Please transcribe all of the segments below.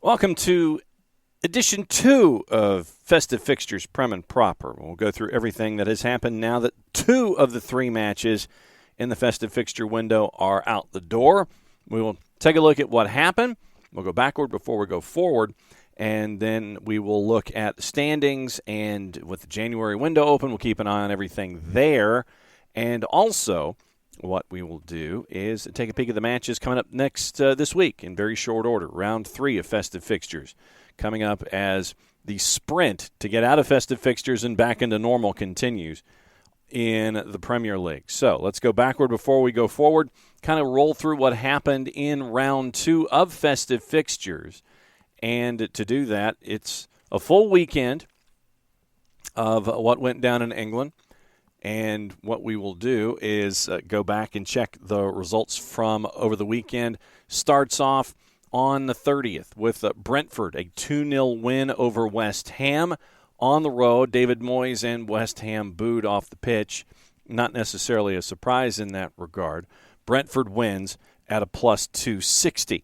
Welcome to edition 2 of Festive Fixtures, Prem and Proper. We'll go through everything that has happened now that 2 of the 3 matches in the Festive Fixture window are out the door. We will take a look at what happened. We'll go backward before we go forward, and then we will look at the standings, and with the January window open, we'll keep an eye on everything there. And also, what we will do is take a peek at the matches coming up next this week in very short order. Round 3 of Festive Fixtures coming up as the sprint to get out of Festive Fixtures and back into normal continues in the Premier League. So let's go backward before we go forward, kind of roll through what happened in round 2 of Festive Fixtures. And to do that, it's a full weekend of what went down in England. And what we will do is go back and check the results from over the weekend. Starts off on the 30th with Brentford, a 2-0 win over West Ham on the road. David Moyes and West Ham booed off the pitch. Not necessarily a surprise in that regard. Brentford wins at a plus 260.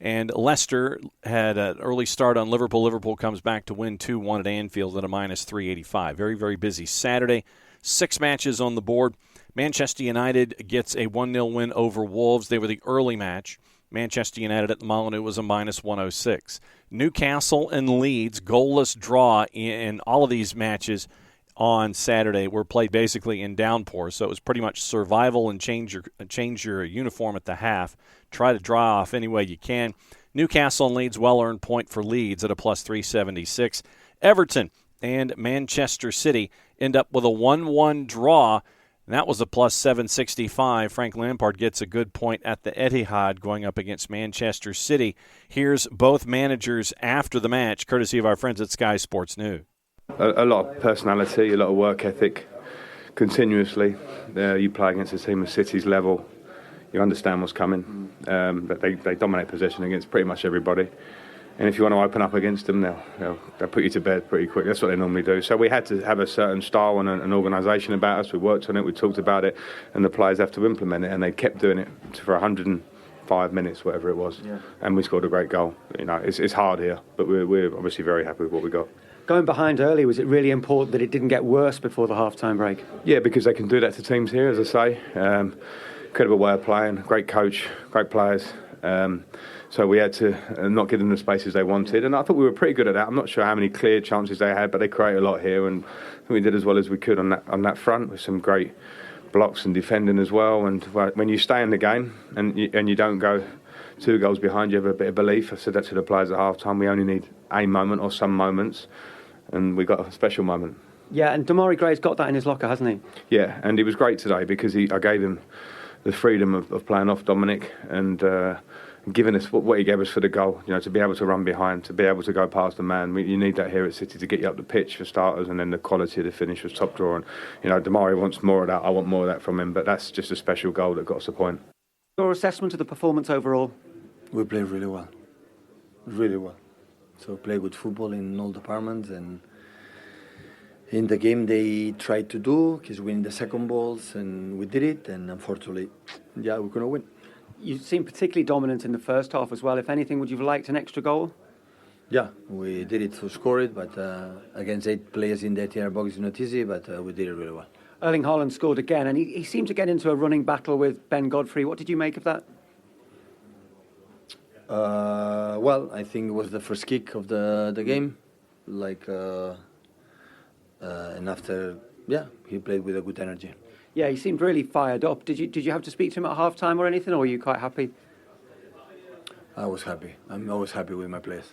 And Leicester had an early start on Liverpool. Liverpool comes back to win 2-1 at Anfield at a minus 385. Very, very busy Saturday. 6 matches on the board. Manchester United gets a 1-0 win over Wolves. They were the early match. Manchester United at the Molineux was a minus 106. Newcastle and Leeds, goalless draw in all of these matches on Saturday were played basically in downpour, so it was pretty much survival and change your uniform at the half. Try to draw off any way you can. Newcastle and Leeds, well-earned point for Leeds at a plus 376. Everton and Manchester City end up with a 1-1 draw, and that was a plus 765. Frank Lampard gets a good point at the Etihad going up against Manchester City. Here's both managers after the match, courtesy of our friends at Sky Sports News. A lot of personality, a lot of work ethic, continuously. You play against a team of City's level, you understand what's coming. But they dominate possession against pretty much everybody. And if you want to open up against them, they'll put you to bed pretty quick. That's what they normally do. So we had to have a certain style and an organisation about us. We worked on it, we talked about it, and the players have to implement it. And they kept doing it for 105 minutes, whatever it was. Yeah. And we scored a great goal. You know, it's hard here, but we're obviously very happy with what we got. Going behind early, was it really important that it didn't get worse before the half-time break? Yeah, because they can do that to teams here, as I say. Incredible way of playing, great coach, great players. So we had to not give them the spaces they wanted, and I thought we were pretty good at that. I'm not sure how many clear chances they had, but they created a lot here, and we did as well as we could on that front with some great blocks and defending as well. And when you stay in the game and you don't go 2 goals behind, you have a bit of belief. I said that to the players at half-time. We only need a moment or some moments, and we got a special moment. Yeah, and Damari Gray's got that in his locker, hasn't he? Yeah, and he was great today because I gave him the freedom of playing off Dominic and giving us what he gave us for the goal. You know, to be able to run behind, to be able to go past the man. You need that here at City to get you up the pitch for starters, and then the quality of the finish was top drawer. And you know, Damari wants more of that. I want more of that from him. But that's just a special goal that got us a point. Your assessment of the performance overall? We played really well. Really well. So play good football in all departments, and in the game they tried to do, because we win the second balls, and we did it, and unfortunately, yeah, we're going to win. You seem particularly dominant in the first half as well. If anything, would you have liked an extra goal? Yeah, we did it to score it, but against 8 players in the TR box is not easy, but we did it really well. Erling Haaland scored again, and he seemed to get into a running battle with Ben Godfrey. What did you make of that? Well, I think it was the first kick of the game, and after, yeah, he played with a good energy. Yeah, he seemed really fired up. Did you have to speak to him at half-time or anything, or were you quite happy? I was happy. I'm always happy with my players.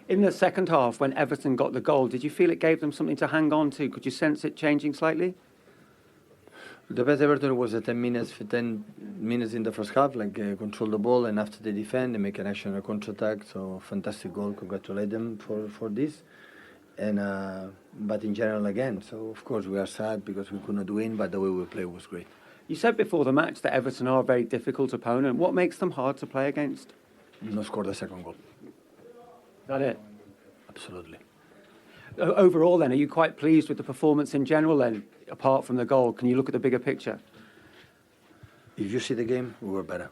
In the second half, when Everton got the goal, did you feel it gave them something to hang on to? Could you sense it changing slightly? The best Everton was 10 minutes in the first half, control the ball, and after they defend, they make an action, a counter-attack. So fantastic goal. Congratulate them for this. And but in general, again, so of course we are sad because we could not win, but the way we play was great. You said before the match that Everton are a very difficult opponent. What makes them hard to play against? Not score the second goal. Is that it? Absolutely. Overall, then, are you quite pleased with the performance in general, then, apart from the goal? Can you look at the bigger picture? If you see the game, we were better.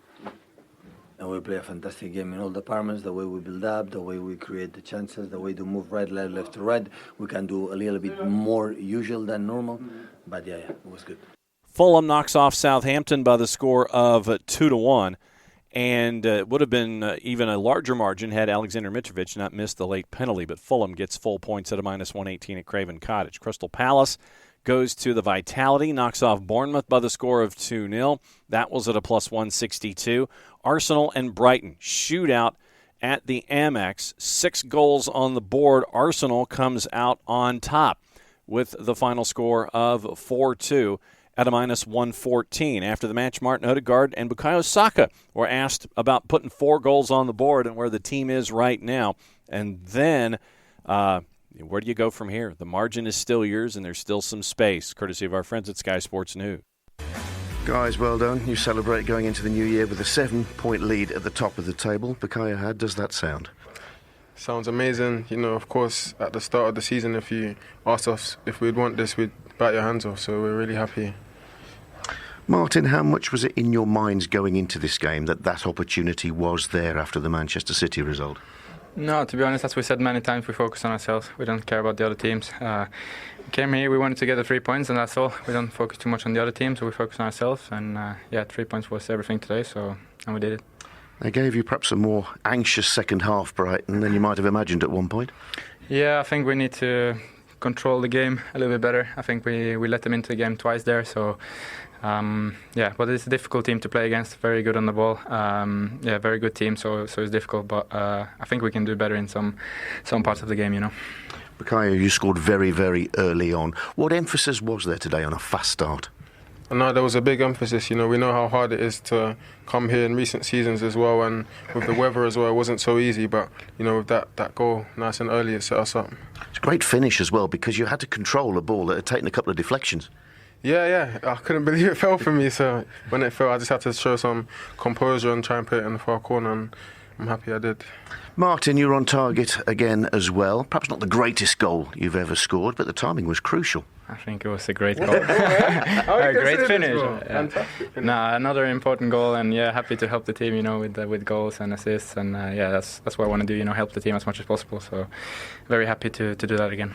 And we play a fantastic game in all departments, the way we build up, the way we create the chances, the way to move right, left to right. We can do a little bit more usual than normal, but yeah, it was good. Fulham knocks off Southampton by the score of 2-1, and it would have been even a larger margin had Alexander Mitrovic not missed the late penalty, but Fulham gets full points at a -118 at Craven Cottage. Crystal Palace goes to the Vitality, knocks off Bournemouth by the score of 2-0. That was at a +162. Arsenal and Brighton shootout at the Amex. 6 goals on the board. Arsenal comes out on top with the final score of 4-2 at a -114. After the match, Martin Odegaard and Bukayo Saka were asked about putting 4 goals on the board and where the team is right now. And then where do you go from here? The margin is still yours, and there's still some space, courtesy of our friends at Sky Sports News. Guys, well done. You celebrate going into the new year with a 7-point lead at the top of the table. Bukayo, how does that sound? Sounds amazing. You know, of course, at the start of the season, if you asked us if we'd want this, we'd bite your hands off, so we're really happy. Martin, how much was it in your minds going into this game that opportunity was there after the Manchester City result? No, to be honest, as we said many times, we focus on ourselves. We don't care about the other teams. We came here, we wanted to get the 3 points, and that's all. We don't focus too much on the other teams, so we focus on ourselves. And 3 points was everything today, and we did it. They gave you perhaps a more anxious second half, Brighton, than you might have imagined at one point. Yeah, I think we need to control the game a little bit better. I think we let them into the game twice there, so but it's a difficult team to play against. Very good on the ball. Very good team, so it's difficult, but I think we can do better in some parts of the game, you know. Bukayo, you scored very, very early on. What emphasis was there today on a fast start? No, there was a big emphasis. You know, we know how hard it is to come here in recent seasons as well, and with the weather as well, it wasn't so easy. But you know, with that goal nice and early, it set us up. It's a great finish as well, because you had to control a ball that had taken a couple of deflections. Yeah, I couldn't believe it fell for me. So when it fell, I just had to show some composure and try and put it in the far corner, and I'm happy I did. Martin, you're on target again as well. Perhaps not the greatest goal you've ever scored, but the timing was crucial. I think it was a great goal. A great finish. Fantastic finish. Another important goal, and happy to help the team, you know, with goals and assists, and that's what I want to do, you know, help the team as much as possible. So very happy to do that again.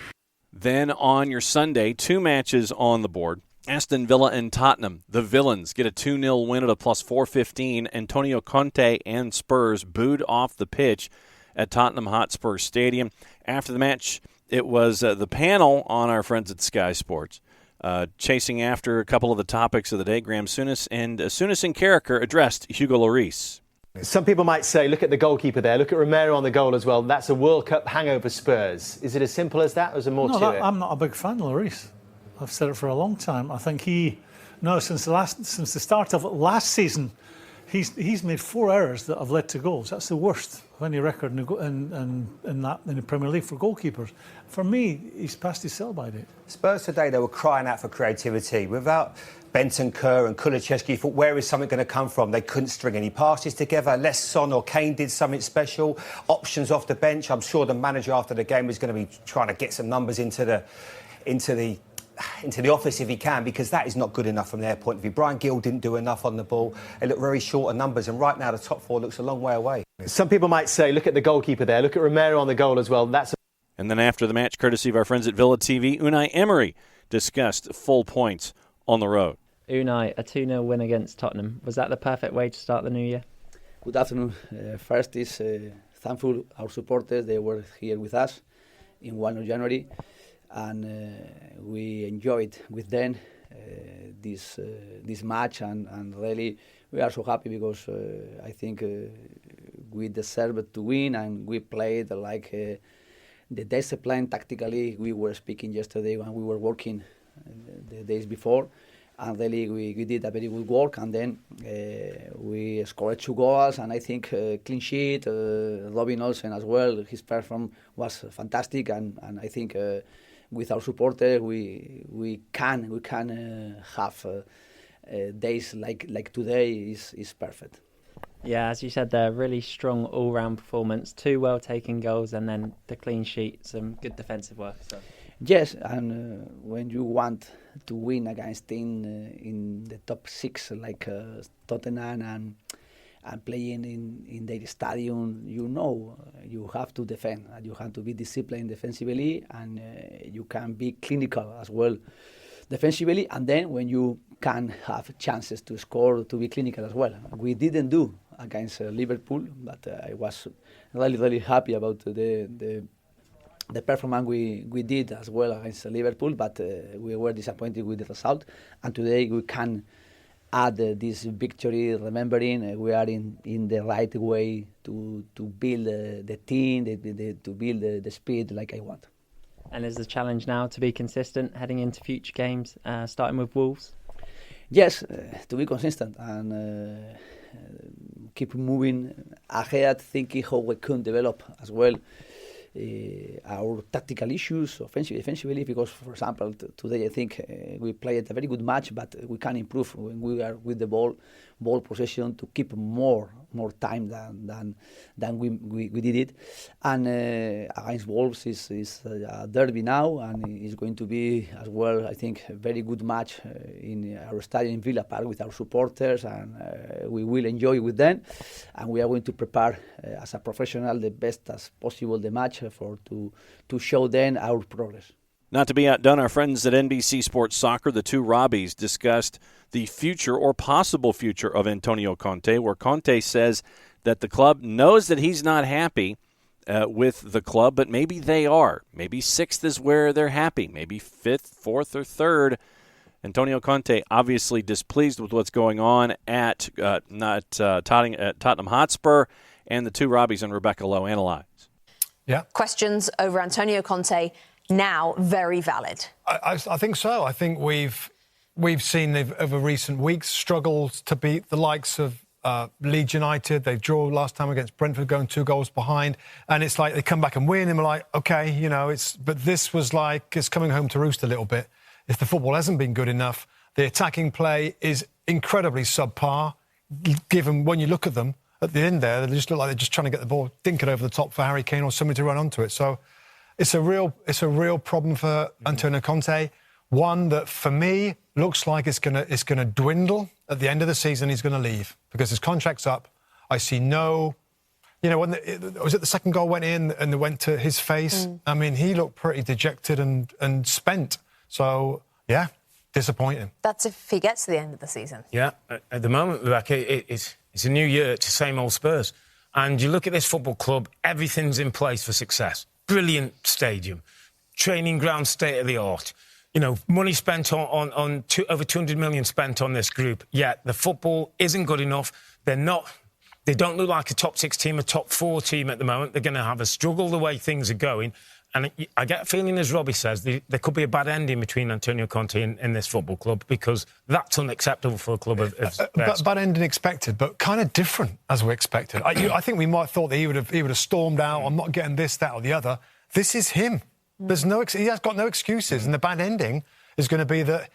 Then on your Sunday, 2 matches on the board. Aston Villa and Tottenham. The Villains get a 2-0 win at a +415. Antonio Conte and Spurs booed off the pitch at Tottenham Hotspur Stadium. After the match, it was the panel on our friends at Sky Sports, chasing after a couple of the topics of the day. Graham Souness and Souness and Carricker addressed Hugo Lloris. Some people might say, look at the goalkeeper there, look at Romero on the goal as well. That's a World Cup hangover Spurs. Is it as simple as that, or is there more to it? I'm not a big fan of Lloris. I've said it for a long time. I think since the start of last season, he's made 4 errors that have led to goals. That's the worst of any record in the Premier League for goalkeepers. For me, he's past his sell-by date. Spurs today, they were crying out for creativity. Without Bentancur and Kulusevski, you thought, where is something going to come from? They couldn't string any passes together. Unless Son or Kane did something special. Options off the bench. I'm sure the manager after the game is going to be trying to get some numbers into the office if he can, because that is not good enough from their point of view. Brian Gill didn't do enough on the ball. They look very short of numbers, and right now the top 4 looks a long way away. Some people might say, look at the goalkeeper there, look at Romero on the goal as well. And then after the match, courtesy of our friends at Villa TV, Unai Emery discussed full points on the road. Unai, a 2-0 win against Tottenham. Was that the perfect way to start the new year? Good afternoon. First is thankful our supporters. They were here with us in 1 January. And we enjoyed with them this match, and really we are so happy because I think we deserved to win, and we played like the discipline tactically we were speaking yesterday when we were working the days before, and really we did a very good work, and then we scored 2 goals, and I think clean sheet, Robin Olsen as well, his performance was fantastic, and I think with our supporters, we can have days like today is perfect. Yeah, as you said, they're really strong all-round performance, 2 well-taken goals, and then the clean sheet, some good defensive work. So. Yes, and when you want to win against team in the top 6 like Tottenham and playing in their stadium, you have to defend. You have to be disciplined defensively, and you can be clinical as well defensively. And then when you can have chances to score, to be clinical as well. We didn't do against Liverpool, but I was really happy about the performance we did as well against Liverpool, but we were disappointed with the result. And today we can add this victory, remembering we are in the right way to build the team, to build the speed like I want. And is the challenge now to be consistent heading into future games, starting with Wolves? Yes, to be consistent and keep moving ahead, thinking how we can develop as well our tactical issues, offensively, defensively, because, for example, today I think we played a very good match, but we can improve when we are with the ball possession to keep more time than we did it. And against Wolves is a derby now, and it's going to be as well, I think, a very good match in our stadium in Villa Park with our supporters, and we will enjoy with them, and we are going to prepare as a professional the best as possible the match to show them our progress. Not to be outdone, our friends at NBC Sports Soccer, the two Robbies, discussed the future or possible future of Antonio Conte, where Conte says that the club knows that he's not happy with the club, but maybe they are. Maybe sixth is where they're happy. Maybe fifth, fourth, or third. Antonio Conte obviously displeased with what's going on at Tottenham Hotspur, and the two Robbies and Rebecca Lowe analyze. Yeah. Questions over Antonio Conte now very valid. I think so. I think we've seen over recent weeks struggles to beat the likes of Leeds United. They draw last time against Brentford, going 2 goals behind, and it's like they come back and win, and we're like, okay, but this was like it's coming home to roost a little bit. If the football hasn't been good enough, the attacking play is incredibly subpar. Given when you look at them at the end there, they just look like they're just trying to get the ball, dink it over the top for Harry Kane or somebody to run onto it. So it's a real problem for Antonio Conte. One that, for me, looks like it's gonna dwindle at the end of the season. He's going to leave because his contract's up. I see no, when was it the second goal went in and it went to his face? I mean, he looked pretty dejected and spent. So yeah, disappointing. That's if he gets to the end of the season. Yeah, at the moment, Rebecca, it's a new year. It's the same old Spurs, and you look at this football club. Everything's in place for success. Brilliant stadium, training ground, state of the art. Money spent on over 200 million spent on this group. Yet the football isn't good enough. They don't look like a top 6 team, a top 4 team at the moment. They're going to have a struggle the way things are going. And I get a feeling, as Robbie says, there could be a bad ending between Antonio Conte and this football club, because that's unacceptable for a club of bad ending expected, but kind of different as we expected. I think we might have thought that he would have stormed out. I'm not getting this, that, or the other. This is him. He has got no excuses, and the bad ending is going to be that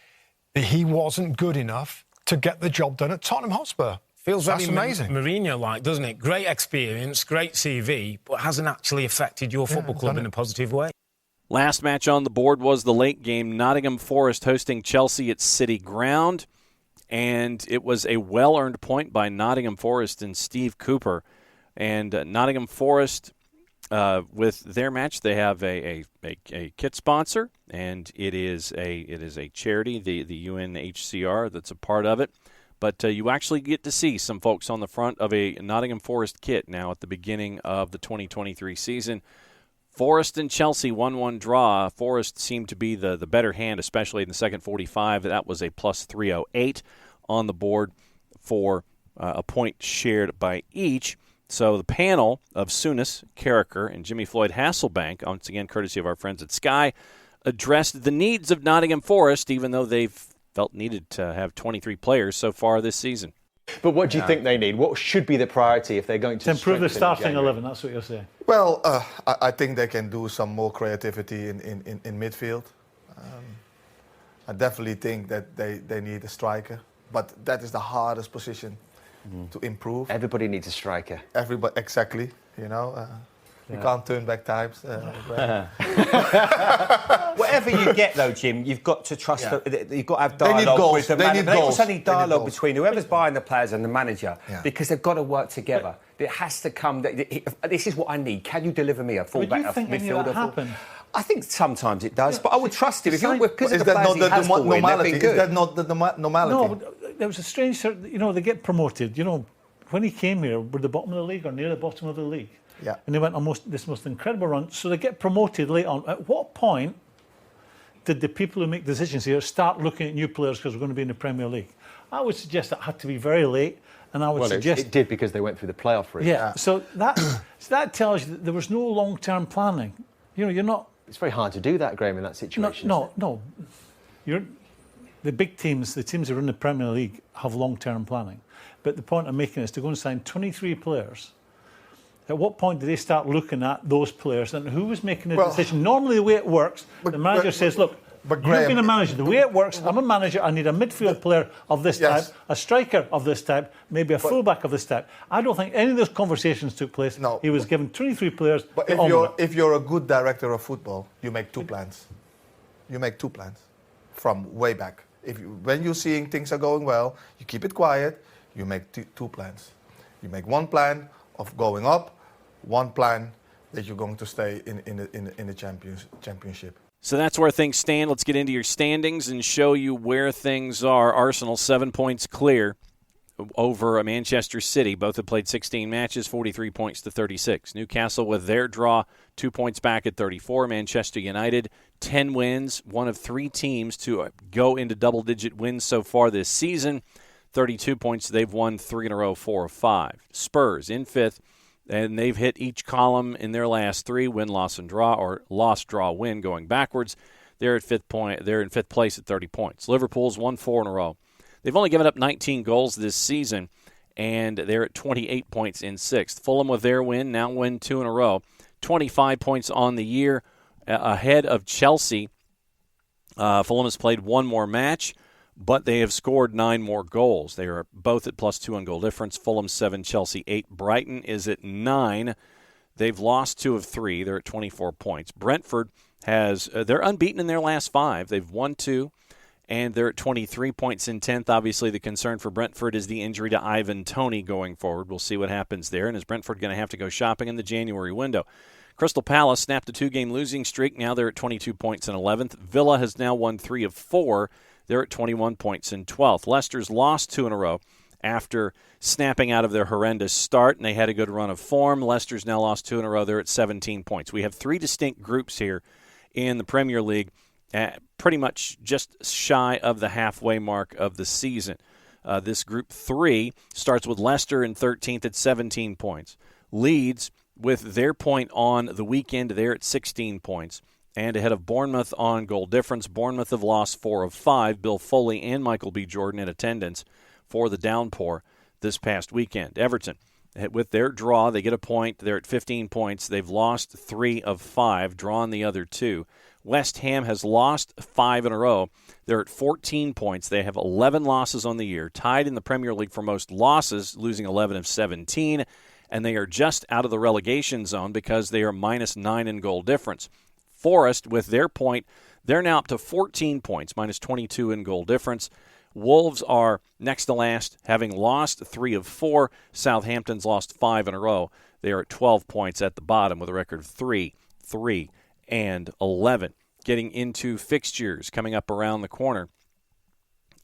he wasn't good enough to get the job done at Tottenham Hotspur. Feels very amazing. Mourinho-like, doesn't it? Great experience, great CV, but hasn't actually affected your football club in a positive way. Last match on the board was the late game, Nottingham Forest hosting Chelsea at City Ground, and it was a well-earned point by Nottingham Forest and Steve Cooper. And Nottingham Forest, with their match, they have a kit sponsor, and it is a charity, the UNHCR, that's a part of it. But you actually get to see some folks on the front of a Nottingham Forest kit now at the beginning of the 2023 season. Forest and Chelsea 1-1 draw. Forest seemed to be the better hand, especially in the second 45. That was a plus 308 on the board for a point shared by each. So the panel of Souness, Carricker, and Jimmy Floyd Hasselbank, once again courtesy of our friends at Sky, addressed the needs of Nottingham Forest, even though they've felt needed to have 23 players so far this season. But what do you think they need? What should be the priority if they're going to improve the starting 11? That's what you're saying. Well, I think they can do some more creativity in midfield. I definitely think that they need a striker, but that is the hardest position to improve. Everybody needs a striker. Everybody, exactly. You can't turn back times. Whatever you get, though, Jim, you've got to trust. You've got to have They need dialogue goals. with the They manager. need They goals. also need They need dialogue goals. between whoever's buying the players and the manager, Yeah. because they've got to work together. It has to come. This is what I need. Can you deliver me a fullback, do you think any of midfielder? that happened? I think sometimes it does, but I would trust him. If you're because Is of the that players not he has the brought in, they've normality? been good. Is that not the normality? No, but there was a strange, they get promoted. When he came here, we're the bottom of the league or near the bottom of the league. Yeah. And they went on this most incredible run. So they get promoted late on. At what point did the people who make decisions here start looking at new players because we're going to be in the Premier League? I would suggest that had to be very late. And I would suggest it did because they went through the playoff route. Yeah. So that tells you that there was no long-term planning. You're not. It's very hard to do that, Graham, in that situation. No. The big teams, the teams that are in the Premier League, have long-term planning. But the point I'm making is to go and sign 23 players. At what point do they start looking at those players and who was making the decision? Normally, the way it works, the manager says, "Look, you've been a manager. The way it works, I'm a manager. I need a midfield player of this type, a striker of this type, maybe a fullback of this type." I don't think any of those conversations took place. No. He was given 23 players. But if you're a good director of football, you make two plans. You make two plans from way back. When you're seeing things are going well, you keep it quiet. You make two plans. You make one plan of going up, one plan that you're going to stay in the championship. So that's where things stand. Let's get into your standings and show you where things are. Arsenal 7 points clear over Manchester City. Both have played 16 matches, 43 points to 36. Newcastle with their draw, 2 points back at 34. Manchester United, 10 wins, one of 3 teams to go into double-digit wins so far this season. 32 points. They've won 3 in a row, 4 of 5. Spurs in 5th, and they've hit each column in their last 3, win, loss, and draw, or loss, draw, win, going backwards. They're at 5th point. They're in 5th place at 30 points. Liverpool's won 4 in a row. They've only given up 19 goals this season, and they're at 28 points in 6th. Fulham with their win, now win 2 in a row. 25 points on the year, ahead of Chelsea. Fulham has played 1 more match, but they have scored 9 more goals. They are both at +2 on goal difference. Fulham 7, Chelsea 8. Brighton is at 9. They've lost 2 of 3. They're at 24 points. Brentford they're unbeaten in their last 5. They've won 2, and they're at 23 points in 10th. Obviously, the concern for Brentford is the injury to Ivan Toney going forward. We'll see what happens there. And is Brentford going to have to go shopping in the January window? Crystal Palace snapped a 2-game losing streak. Now they're at 22 points in 11th. Villa has now won 3 of 4. They're at 21 points in 12th. Leicester's lost 2 in a row after snapping out of their horrendous start, and they had a good run of form. Leicester's now lost 2 in a row. They're at 17 points. We have 3 distinct groups here in the Premier League, pretty much just shy of the halfway mark of the season. This Group 3 starts with Leicester in 13th at 17 points. Leeds, with their point on the weekend, they're at 16 points. And ahead of Bournemouth on goal difference. Bournemouth have lost 4 of 5. Bill Foley and Michael B. Jordan in attendance for the downpour this past weekend. Everton, with their draw, they get a point. They're at 15 points. They've lost 3 of 5, drawn the other 2. West Ham has lost 5 in a row. They're at 14 points. They have 11 losses on the year, tied in the Premier League for most losses, losing 11 of 17. And they are just out of the relegation zone because they are -9 in goal difference. Forest, with their point, they're now up to 14 points, -22 in goal difference. Wolves are next to last, having lost 3 of 4. Southampton's lost 5 in a row. They are at 12 points at the bottom with a record of 3, 3, and 11. Getting into fixtures coming up around the corner.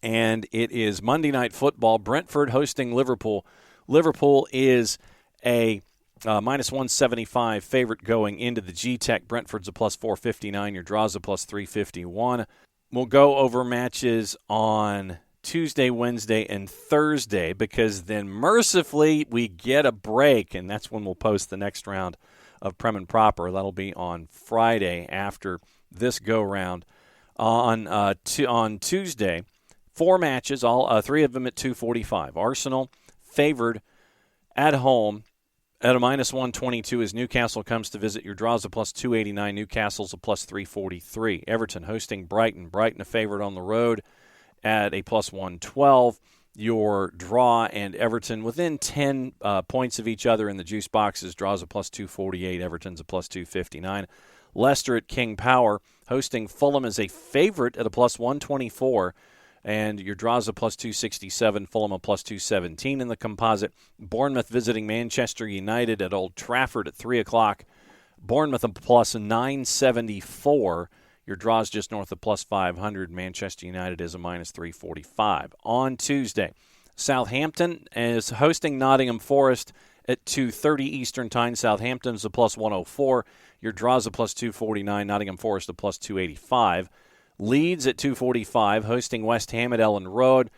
And it is Monday Night Football. Brentford hosting Liverpool. Liverpool is a -175 favorite going into the G-Tech. Brentford's a +459. Your draw's a +351. We'll go over matches on Tuesday, Wednesday, and Thursday because then mercifully we get a break, and that's when we'll post the next round of Prem and Proper. That'll be on Friday after this go-round. On Tuesday, 4 matches, all 3 of them at 245. Arsenal favored at home at a -122 as Newcastle comes to visit. Your draw's a +289. Newcastle's a +343. Everton hosting Brighton. Brighton a favorite on the road at a +112. your draw and Everton within 10 points of each other in the juice boxes. Draws a plus 248, Everton's a plus 259. Leicester at King Power, hosting Fulham as a favorite at a plus 124, and your draws a plus 267, Fulham a plus 217 in the composite. Bournemouth visiting Manchester United at Old Trafford at 3 o'clock. Bournemouth a plus 974. Your draws just north of plus 500. Manchester United is a minus 345. On Tuesday, Southampton is hosting Nottingham Forest at 2:30 Eastern Time. Southampton's a plus 104. Your draws a plus 249. Nottingham Forest a plus 285. Leeds at 2:45, hosting West Ham at Ellen Road.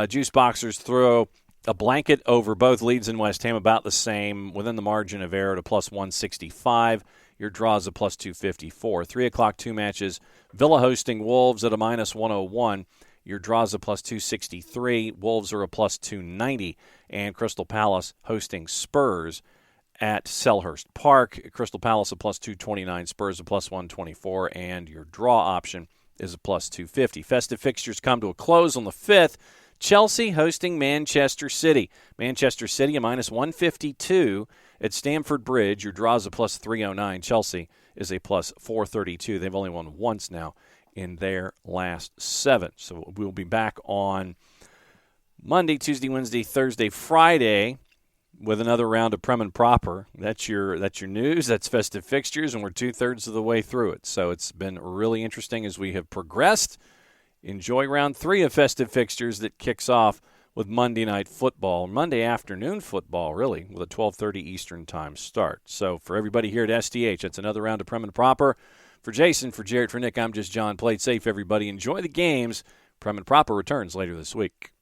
Juice Boxers throw a blanket over both Leeds and West Ham, about the same, within the margin of error, to plus 165. Your draws a plus 254. 3 o'clock, two matches. Villa hosting Wolves at a minus 101. Your draws a plus 263. Wolves are a plus 290. And Crystal Palace hosting Spurs at Selhurst Park. Crystal Palace a plus 229. Spurs a plus 124. And your draw option is a plus 250. Festive fixtures come to a close on the 5th. Chelsea hosting Manchester City. Manchester City a minus 152 at Stamford Bridge. Your draws a plus 309. Chelsea is a plus 432. They've only won once now in their last 7. So we'll be back on Monday, Tuesday, Wednesday, Thursday, Friday with another round of Prem and Proper. That's your news. That's Festive Fixtures, and we're 2/3 of the way through it. So it's been really interesting as we have progressed. Enjoy round 3 of Festive Fixtures that kicks off with Monday Night Football, Monday afternoon football, really, with a 12:30 Eastern Time start. So for everybody here at SDH, it's another round of Prem and Proper. For Jason, for Jared, for Nick, I'm just John. Play it safe, everybody. Enjoy the games. Prem and Proper returns later this week.